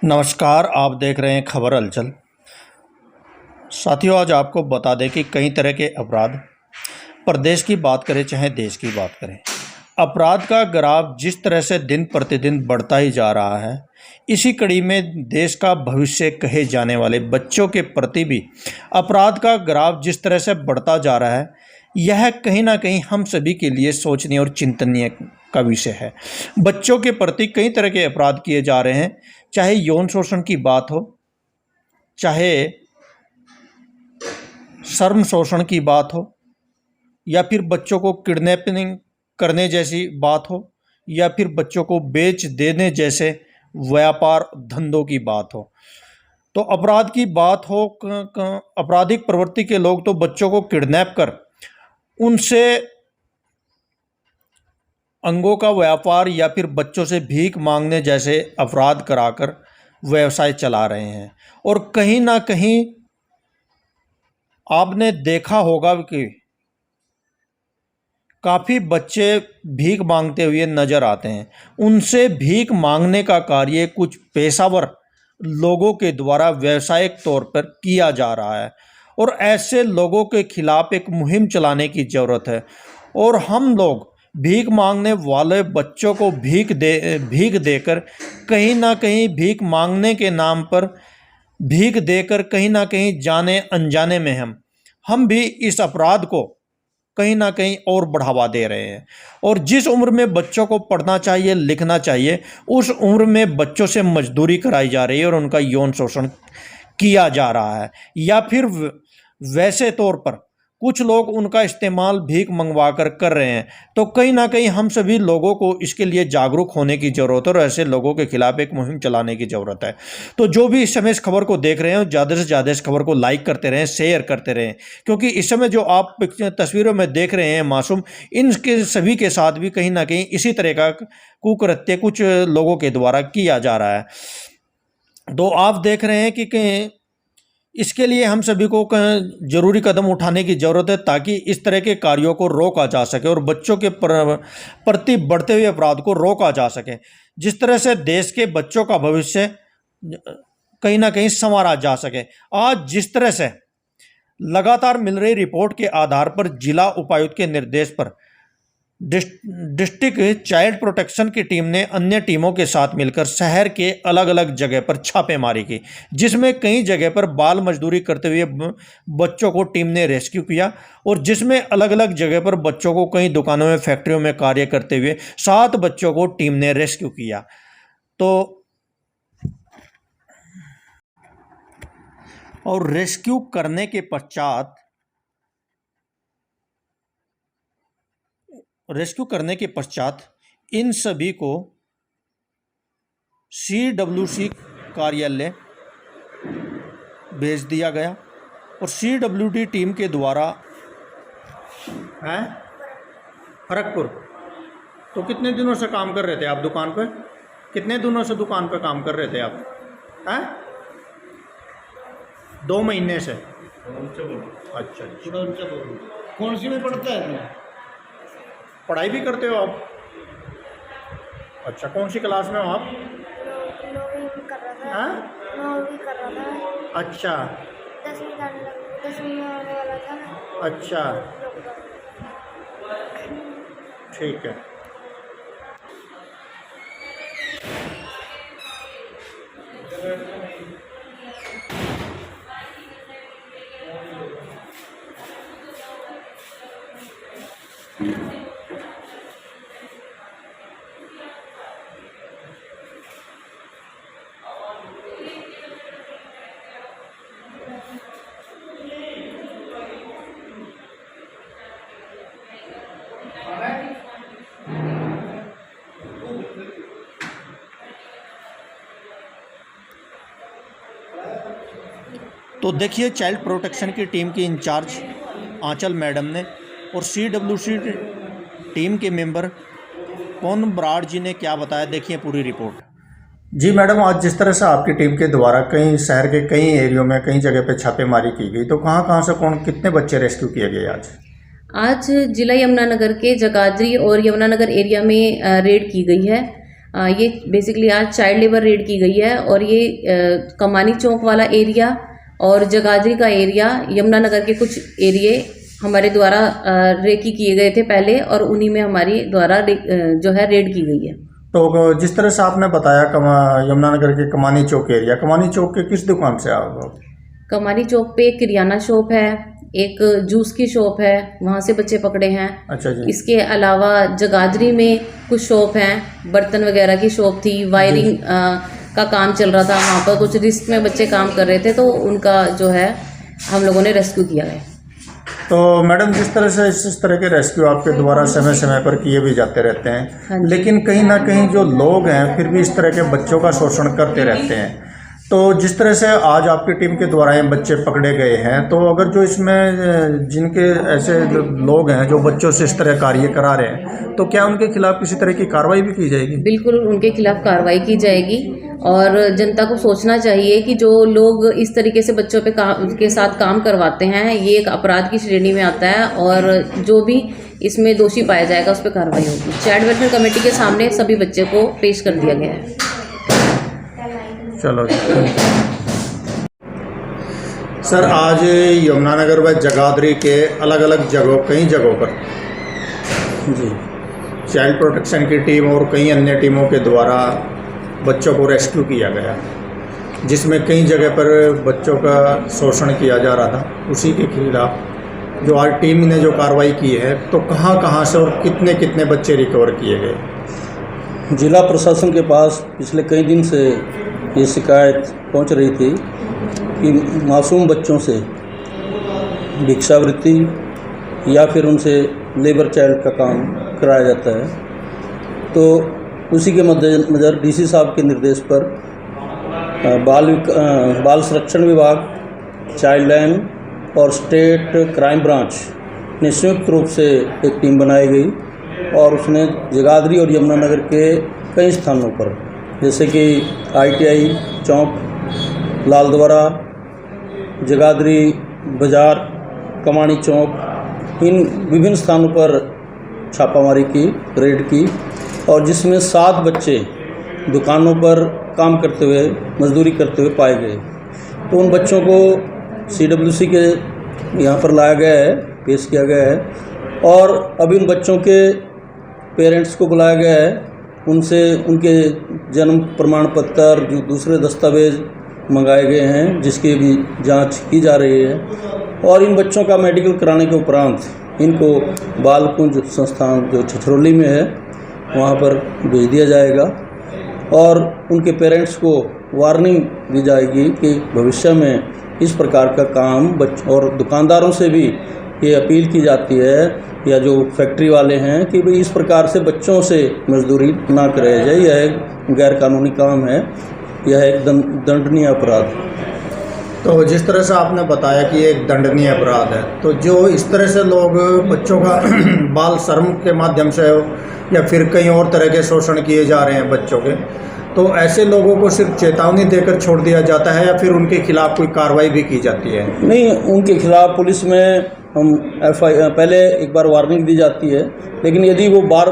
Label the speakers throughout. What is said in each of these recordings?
Speaker 1: नमस्कार, आप देख रहे हैं खबर हलचल। साथियों, आज आपको बता दें कि कई तरह के अपराध, प्रदेश की बात करें चाहे देश की बात करें, अपराध का ग्राफ जिस तरह से दिन प्रतिदिन बढ़ता ही जा रहा है, इसी कड़ी में देश का भविष्य कहे जाने वाले बच्चों के प्रति भी अपराध का ग्राफ जिस तरह से बढ़ता जा रहा है, यह कहीं ना कहीं हम सभी के लिए सोचनीय और चिंतनीय का विषय है। बच्चों के प्रति कई तरह के अपराध किए जा रहे हैं, चाहे यौन शोषण की बात हो, चाहे शर्म शोषण की बात हो, या फिर बच्चों को किडनैपिंग करने जैसी बात हो, या फिर बच्चों को बेच देने जैसे व्यापार धंधों की बात हो। तो अपराध की बात हो, आपराधिक प्रवृत्ति के लोग तो बच्चों को किडनैप कर उनसे अंगों का व्यापार या फिर बच्चों से भीख मांगने जैसे अपराध कराकर व्यवसाय चला रहे हैं। और कहीं ना कहीं आपने देखा होगा कि काफ़ी बच्चे भीख मांगते हुए नज़र आते हैं। उनसे भीख मांगने का कार्य कुछ पेशावर लोगों के द्वारा व्यावसायिक तौर पर किया जा रहा है और ऐसे लोगों के खिलाफ एक मुहिम चलाने की ज़रूरत है। और हम लोग भीख मांगने वाले बच्चों को भीख देकर कहीं ना कहीं भीख मांगने के नाम पर भीख देकर कहीं ना कहीं जाने अनजाने में हम भी इस अपराध को कहीं ना कहीं और बढ़ावा दे रहे हैं। और जिस उम्र में बच्चों को पढ़ना चाहिए, लिखना चाहिए, उस उम्र में बच्चों से मजदूरी कराई जा रही है और उनका यौन शोषण किया जा रहा है। या फिर वैसे तौर पर कुछ लोग उनका इस्तेमाल भीख मंगवा कर रहे हैं। तो कहीं ना कहीं हम सभी लोगों को इसके लिए जागरूक होने की ज़रूरत है और ऐसे लोगों के खिलाफ एक मुहिम चलाने की ज़रूरत है। तो जो भी इस समय इस खबर को देख रहे हैं, ज़्यादा से ज़्यादा इस खबर को लाइक करते रहें, शेयर करते रहें, क्योंकि इस समय जो आप तस्वीरों में देख रहे हैं मासूम, इनके सभी के साथ भी कहीं ना कहीं इसी तरह का कुकृत्य कुछ लोगों के द्वारा किया जा रहा है। तो आप देख रहे हैं कि इसके लिए हम सभी को जरूरी कदम उठाने की ज़रूरत है ताकि इस तरह के कार्यों को रोका जा सके और बच्चों के प्रति बढ़ते हुए अपराध को रोका जा सके। जिस तरह से देश के बच्चों का भविष्य कहीं ना कहीं संवारा जा सके। आज जिस तरह से लगातार मिल रही रिपोर्ट के आधार पर जिला उपायुक्त के निर्देश पर डिस्ट्रिक्ट चाइल्ड प्रोटेक्शन की टीम ने अन्य टीमों के साथ मिलकर शहर के अलग अलग जगह पर छापेमारी की, जिसमें कई जगह पर बाल मजदूरी करते हुए बच्चों को टीम ने रेस्क्यू किया और जिसमें अलग अलग जगह पर बच्चों को कई दुकानों में, फैक्ट्रियों में कार्य करते हुए 7 बच्चों को टीम ने रेस्क्यू किया। तो और रेस्क्यू करने के पश्चात इन सभी को CWC कार्यालय भेज दिया गया और CWD टीम के द्वारा खड़गपुर। तो कितने दिनों से काम कर रहे थे आप दुकान पे? कितने दिनों से दुकान पे काम कर रहे थे आप? 2 महीने से। अच्छा,
Speaker 2: कौन सी में पढ़ता है?
Speaker 1: पढ़ाई भी करते हो आप? अच्छा, कौन सी क्लास में हो आप?
Speaker 3: 9वीं कर रहा था। 9वीं कर रहा था।
Speaker 1: अच्छा,
Speaker 3: 10वीं में आने वाला था।
Speaker 1: अच्छा, ठीक है। तो देखिए, चाइल्ड प्रोटेक्शन की टीम की इंचार्ज आंचल मैडम ने और CWC टीम के मेंबर पवन बराड़ जी ने क्या बताया, देखिए पूरी रिपोर्ट। जी मैडम, आज जिस तरह से आपकी टीम के द्वारा कई शहर के कई एरियो में कई जगह पे छापेमारी की गई, तो कहाँ से कितने बच्चे रेस्क्यू किए गए आज
Speaker 4: जिला यमुनानगर के जगाधरी और यमुनानगर एरिया में रेड की गई है। ये बेसिकली आज चाइल्ड लेबर रेड की गई है और ये कमानी चौक वाला एरिया और जगाधरी का एरिया, यमुनानगर के कुछ एरिए हमारे द्वारा रेकी किए गए थे पहले और उन्हीं में हमारी द्वारा जो है रेड की गई है।
Speaker 1: तो जिस तरह से आपने बताया यमुनानगर के कमानी चौक एरिया, कमानी चौक के किस दुकान से आप?
Speaker 4: कमानी चौक पे एक किराना शॉप है, एक जूस की शॉप है, वहाँ से बच्चे पकड़े हैं।
Speaker 1: अच्छा जी।
Speaker 4: इसके अलावा जगाधरी में कुछ शॉप हैं, बर्तन वगैरह की शॉप थी, वायरिंग का काम चल रहा था, वहाँ पर कुछ रिस्क में बच्चे काम कर रहे थे तो उनका जो है हम लोगों ने रेस्क्यू किया है।
Speaker 1: तो मैडम, जिस तरह से इस तरह के रेस्क्यू आपके द्वारा समय समय पर किए भी जाते रहते हैं,
Speaker 4: हाँ,
Speaker 1: लेकिन कहीं ना कहीं जो लोग हैं फिर भी इस तरह के बच्चों का शोषण करते रहते हैं। तो जिस तरह से आज आपकी टीम के द्वारा ये बच्चे पकड़े गए हैं, तो अगर जो इसमें जिनके ऐसे लोग हैं जो बच्चों से इस तरह कार्य करा रहे हैं, तो क्या उनके खिलाफ किसी तरह की कार्रवाई भी की जाएगी?
Speaker 4: बिल्कुल उनके खिलाफ कार्रवाई की जाएगी और जनता को सोचना चाहिए कि जो लोग इस तरीके से बच्चों के साथ काम करवाते हैं ये एक अपराध की श्रेणी में आता है और जो भी इसमें दोषी पाया जाएगा उस पर कार्रवाई होगी। चाइल्ड वेलफेयर कमेटी के सामने सभी बच्चे को पेश कर दिया गया है।
Speaker 1: चलो सर, आज यमुनानगर व जगाधरी के अलग अलग कई जगहों पर जी चाइल्ड प्रोटेक्शन की टीम और कई अन्य टीमों के द्वारा बच्चों को रेस्क्यू किया गया, जिसमें कई जगह पर बच्चों का शोषण किया जा रहा था। उसी के खिलाफ जो आज टीम ने जो कार्रवाई की है, तो कहां से और कितने कितने बच्चे रिकवर किए गए?
Speaker 5: जिला प्रशासन के पास पिछले कई दिन से ये शिकायत पहुंच रही थी कि मासूम बच्चों से भिक्षावृत्ति या फिर उनसे लेबर चाइल्ड का काम कराया जाता है। तो उसी के मद्देनज़र डीसी साहब के निर्देश पर बाल संरक्षण विभाग, चाइल्ड लाइन और स्टेट क्राइम ब्रांच ने संयुक्त रूप से एक टीम बनाई गई और उसने जगाधरी और यमुनानगर के कई स्थानों पर, जैसे कि ITI चौक, लालद्वारा, जगाधरी बाज़ार, कमानी चौक, इन विभिन्न स्थानों पर छापामारी की, रेड की और जिसमें 7 बच्चे दुकानों पर काम करते हुए, मजदूरी करते हुए पाए गए। तो उन बच्चों को CWC के यहाँ पर लाया गया है, पेश किया गया है और अभी उन बच्चों के पेरेंट्स को बुलाया गया है, उनसे उनके जन्म प्रमाण पत्र, जो दूसरे दस्तावेज़ मंगाए गए हैं जिसकी भी जांच की जा रही है और इन बच्चों का मेडिकल कराने के उपरांत इनको बालकुंज संस्थान जो छछरौली में है वहाँ पर भेज दिया जाएगा और उनके पेरेंट्स को वार्निंग दी जाएगी कि भविष्य में इस प्रकार का काम और दुकानदारों से भी ये अपील की जाती है या जो फैक्ट्री वाले हैं कि भाई इस प्रकार से बच्चों से मजदूरी ना कराया जाए। यह एक गैरकानूनी काम है, यह एक दंडनीय अपराध।
Speaker 1: तो जिस तरह से आपने बताया कि एक दंडनीय अपराध है, तो जो इस तरह से लोग बच्चों का बाल श्रम के माध्यम से या फिर कई और तरह के शोषण किए जा रहे हैं बच्चों के, तो ऐसे लोगों को सिर्फ चेतावनी देकर छोड़ दिया जाता है या फिर उनके खिलाफ कोई कार्रवाई भी की जाती है?
Speaker 5: नहीं, उनके खिलाफ पुलिस में हम पहले एक बार वार्निंग दी जाती है, लेकिन यदि वो बार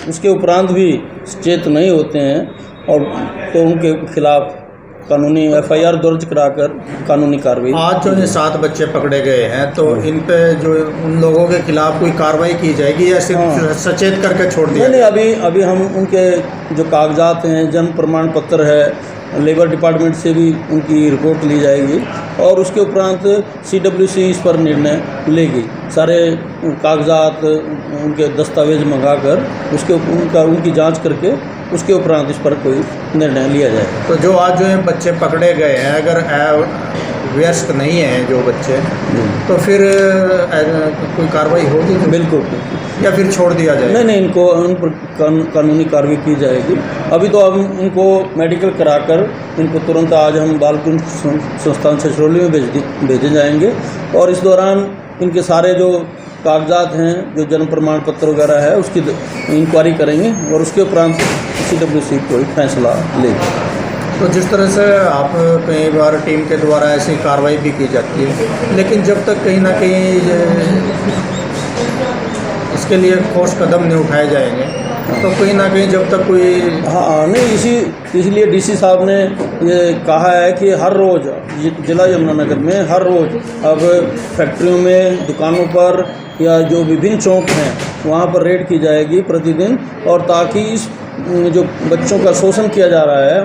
Speaker 5: उसके उपरांत भी सचेत नहीं होते हैं और तो उनके खिलाफ कानूनी FIR दर्ज कराकर कानूनी कार्रवाई।
Speaker 1: आज जो ये 7 बच्चे पकड़े गए हैं, तो इन पे जो उन लोगों के खिलाफ कोई कार्रवाई की जाएगी या सिर्फ सचेत करके छोड़ दिया?
Speaker 5: नहीं, अभी हम उनके जो कागजात हैं, जन्म प्रमाण पत्र है, लेबर डिपार्टमेंट से भी उनकी रिपोर्ट ली जाएगी और उसके उपरांत CWC इस पर निर्णय लेगी। सारे कागजात, उनके दस्तावेज मंगाकर उनकी जांच करके उसके उपरांत इस पर कोई निर्णय लिया जाए।
Speaker 1: तो जो आज जो ये बच्चे पकड़े गए हैं, अगर व्यस्त नहीं हैं जो बच्चे, तो फिर कोई कार्रवाई होगी?
Speaker 5: बिल्कुल।
Speaker 1: या फिर छोड़ दिया जाए?
Speaker 5: नहीं, इनको उन पर कानूनी कार्रवाई की जाएगी। अभी तो हम इनको मेडिकल कराकर इनको तुरंत आज हम बालकुंज संस्थान छछरौली में भेजे जाएंगे और इस दौरान इनके सारे जो कागजात हैं, जो जन्म प्रमाण पत्र वगैरह है, उसकी इंक्वायरी करेंगे और उसके उपरांत CWC कोई फैसला लेगी।
Speaker 1: तो जिस तरह से आप कई बार टीम के द्वारा ऐसी कार्रवाई भी की जाती है, लेकिन जब तक कहीं ना कहीं इसके लिए ठोस कदम नहीं उठाए जाएंगे, तो कहीं ना कहीं जब तक कोई
Speaker 5: हाँ नहीं, इसलिए डीसी साहब ने ये कहा है कि हर रोज़ जिला यमुनानगर में हर रोज़ अब फैक्ट्रियों में, दुकानों पर या जो विभिन्न चौक हैं वहाँ पर रेड की जाएगी प्रतिदिन, और ताकि इस जो बच्चों का शोषण किया जा रहा है,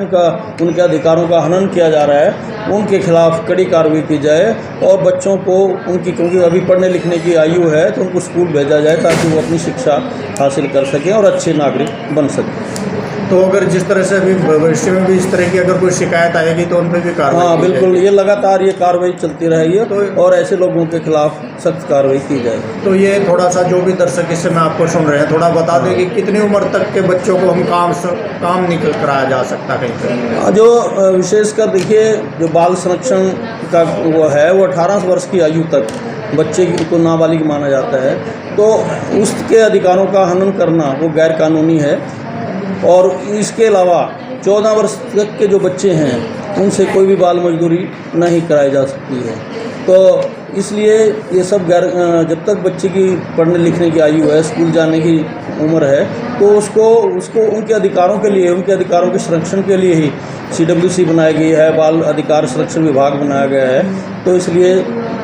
Speaker 5: उनके अधिकारों का हनन किया जा रहा है, उनके खिलाफ कड़ी कार्रवाई की जाए और बच्चों को क्योंकि अभी पढ़ने लिखने की आयु है तो उनको स्कूल भेजा जाए ताकि वो अपनी शिक्षा हासिल कर सकें और अच्छे नागरिक बन सकें।
Speaker 1: तो अगर जिस तरह से अभी भविष्य में भी इस तरह की अगर कोई शिकायत आएगी तो उन पर भी कार्रवाई
Speaker 5: हाँ बिल्कुल, ये लगातार ये कार्रवाई चलती रहेगी और ऐसे लोगों के खिलाफ सख्त कार्रवाई की जाएगी।
Speaker 1: तो ये थोड़ा सा जो भी दर्शक इससे मैं आपको सुन रहे हैं थोड़ा बता दें कि कितनी उम्र तक के बच्चों को हम काम निकल कराया जा सकता कहीं पर?
Speaker 5: जो विशेषकर देखिए, जो बाल संरक्षण का वो है वो 18 वर्ष की आयु तक बच्चे को नाबालिग माना जाता है, तो उसके अधिकारों का हनन करना वो गैर कानूनी है। और इसके अलावा 14 वर्ष तक के जो बच्चे हैं उनसे कोई भी बाल मजदूरी नहीं कराई जा सकती है। तो इसलिए ये सब जब तक बच्चे की पढ़ने लिखने की आयु है, स्कूल जाने की उम्र है, तो उसको उनके अधिकारों के लिए, उनके अधिकारों के संरक्षण के लिए ही CWC बनाई गई है, बाल अधिकार संरक्षण विभाग बनाया गया है। तो इसलिए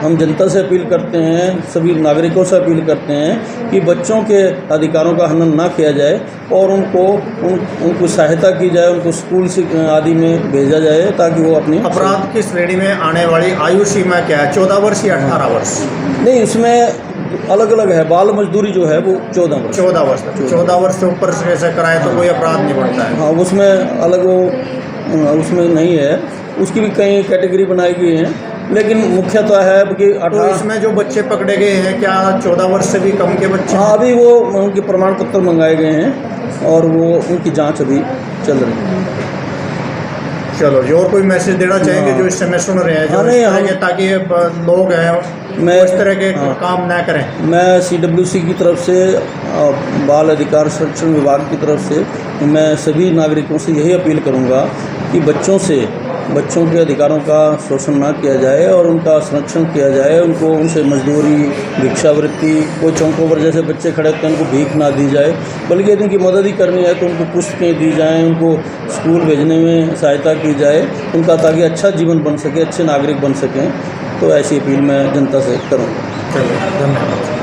Speaker 5: हम जनता से अपील करते हैं, सभी नागरिकों से अपील करते हैं कि बच्चों के अधिकारों का हनन ना किया जाए और उनको सहायता की जाए, उनको स्कूल आदि में भेजा जाए ताकि वो अपनी
Speaker 1: अपराध की श्रेणी में आने वाली आयु सीमा क्या है, 14 वर्ष या 18 वर्ष?
Speaker 5: नहीं, उसमें अलग अलग है। बाल मजदूरी जो है वो 14 वर्ष
Speaker 1: 14 वर्ष से ऊपर से कराए तो कोई अपराध नहीं बढ़ता है।
Speaker 5: हाँ, उसमें अलग उसमें नहीं है, उसकी भी कई कैटेगरी बनाई गई हैं, लेकिन मुख्यतः है कि 18।
Speaker 1: तो इसमें जो बच्चे पकड़े गए हैं क्या 14 वर्ष से भी कम के बच्चे?
Speaker 5: हाँ, अभी वो उनके प्रमाण पत्र मंगाए गए हैं और वो उनकी जांच अभी चल रही है।
Speaker 1: चलो जी, और कोई मैसेज देना चाहेंगे जो इस समय सुन रहे हैं, जो इस तरह के, ताकि लोग हैं इस तरह के काम ना करें? मैं
Speaker 5: CWC की तरफ से, बाल अधिकार संरक्षण विभाग की तरफ से मैं सभी नागरिकों से यही अपील करूंगा कि बच्चों के अधिकारों का शोषण ना किया जाए और उनका संरक्षण किया जाए। उनसे मजदूरी, भिक्षावृत्ति, कोई चौकों पर जैसे बच्चे खड़े होते हैं उनको भीख ना दी जाए, बल्कि यदि उनकी मदद ही करनी है तो उनको पुस्तकें दी जाएं, उनको स्कूल भेजने में सहायता की जाए उनका, ताकि अच्छा जीवन बन सके, अच्छे नागरिक बन सकें। तो ऐसी अपील मैं जनता से करूँगा।
Speaker 1: चलिए, धन्यवाद।